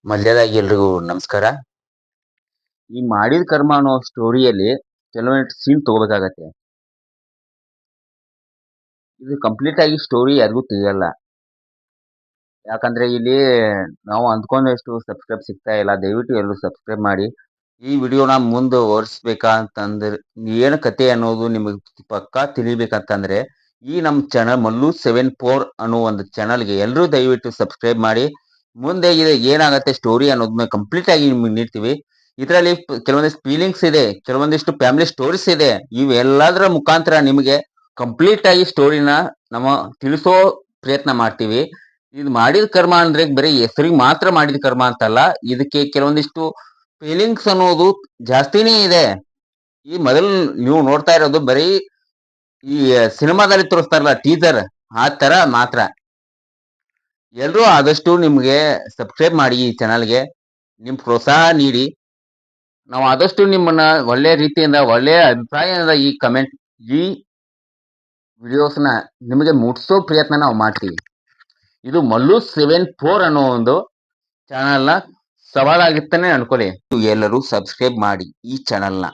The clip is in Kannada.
ಮಲ್ಯದಾಗ ಎಲ್ರಿಗೂ ನಮಸ್ಕಾರ. ಈ ಮಾಡಿದ ಕರ್ಮ ಅನ್ನೋ ಸ್ಟೋರಿಯಲ್ಲಿ ಕೆಲವೊಂದು ಸೀನ್ ತಗೋಬೇಕಾಗತ್ತೆ. ಇದು ಕಂಪ್ಲೀಟ್ ಆಗಿ ಸ್ಟೋರಿ ಯಾರಿಗೂ ತಿಳಿಯಲ್ಲ. ಯಾಕಂದ್ರೆ ಇಲ್ಲಿ ನಾವು ಅಂದ್ಕೊಂಡಷ್ಟು ಸಬ್ಸ್ಕ್ರೈಬ್ ಸಿಗ್ತಾ ಇಲ್ಲ. ದಯವಿಟ್ಟು ಎಲ್ಲರೂ ಸಬ್ಸ್ಕ್ರೈಬ್ ಮಾಡಿ. ಈ ವಿಡಿಯೋನ ಮುಂದುವರಿಸ್ಬೇಕಾ ಅಂತಂದ್ರೆ ಏನು ಕತೆ ಅನ್ನೋದು ನಿಮಗೆ ಪಕ್ಕಾ ತಿಳಿಬೇಕಂತಂದ್ರೆ ಈ ನಮ್ಮ ಚಾನಲ್ ಮಲ್ಲು 74 ಅನ್ನೋ ಒಂದು ಚಾನಲ್ಗೆ ಎಲ್ಲರೂ ದಯವಿಟ್ಟು ಸಬ್ಸ್ಕ್ರೈಬ್ ಮಾಡಿ. ಮುಂದೆ ಇದು ಏನಾಗತ್ತೆ ಸ್ಟೋರಿ ಅನ್ನೋದನ್ನ ಕಂಪ್ಲೀಟ್ ಆಗಿ ನಿಮಗೆ ನೀಡ್ತೀವಿ. ಇದರಲ್ಲಿ ಕೆಲವೊಂದಿಷ್ಟು ಫೀಲಿಂಗ್ಸ್ ಇದೆ, ಕೆಲವೊಂದಿಷ್ಟು ಫ್ಯಾಮಿಲಿ ಸ್ಟೋರೀಸ್ ಇದೆ. ಇವೆಲ್ಲದರ ಮುಖಾಂತರ ನಿಮಗೆ ಕಂಪ್ಲೀಟ್ ಆಗಿ ಸ್ಟೋರಿನ ನಮ್ಮ ತಿಳಿಸೋ ಪ್ರಯತ್ನ ಮಾಡ್ತೀವಿ. ಇದು ಮಾಡಿದ ಕರ್ಮ ಅಂದ್ರೆ ಬರೀ ಹೆಸರಿಗೆ ಮಾತ್ರ ಮಾಡಿದ ಕರ್ಮ ಅಂತಲ್ಲ, ಇದಕ್ಕೆ ಕೆಲವೊಂದಿಷ್ಟು ಫೀಲಿಂಗ್ಸ್ ಅನ್ನೋದು ಜಾಸ್ತಿನೇ ಇದೆ. ಈ ಮೊದಲು ನೀವು ನೋಡ್ತಾ ಇರೋದು ಬರೀ ಈ ಸಿನಿಮಾದಲ್ಲಿ ತೋರಿಸ್ತಾರಲ್ಲ ಟೀಸರ್, ಆ ತರ ಮಾತ್ರ. ಎಲ್ರೂ ಆದಷ್ಟು ನಿಮ್ಗೆ ಸಬ್ಸ್ಕ್ರೈಬ್ ಮಾಡಿ ಈ ಚಾನಲ್ಗೆ, ನಿಮ್ ಪ್ರೋತ್ಸಾಹ ನೀಡಿ. ನಾವು ಆದಷ್ಟು ನಿಮ್ಮನ್ನ ಒಳ್ಳೆ ರೀತಿಯಿಂದ ಒಳ್ಳೆಯ ಅಭಿಪ್ರಾಯದ ಈ ವಿಡಿಯೋಸ್ನ ನಿಮಗೆ ಮುಟ್ಸೋ ಪ್ರಯತ್ನ ನಾವು ಮಾಡ್ತೀವಿ. ಇದು ಮಲ್ಲು 74 ಅನ್ನೋ ಒಂದು ಚಾನಲ್ನ ಸವಾಲಾಗಿರ್ತಾನೆ ಅನ್ಕೊಳ್ಳಿ. ಎಲ್ಲರೂ ಸಬ್ಸ್ಕ್ರೈಬ್ ಮಾಡಿ ಈ ಚಾನಲ್ನ.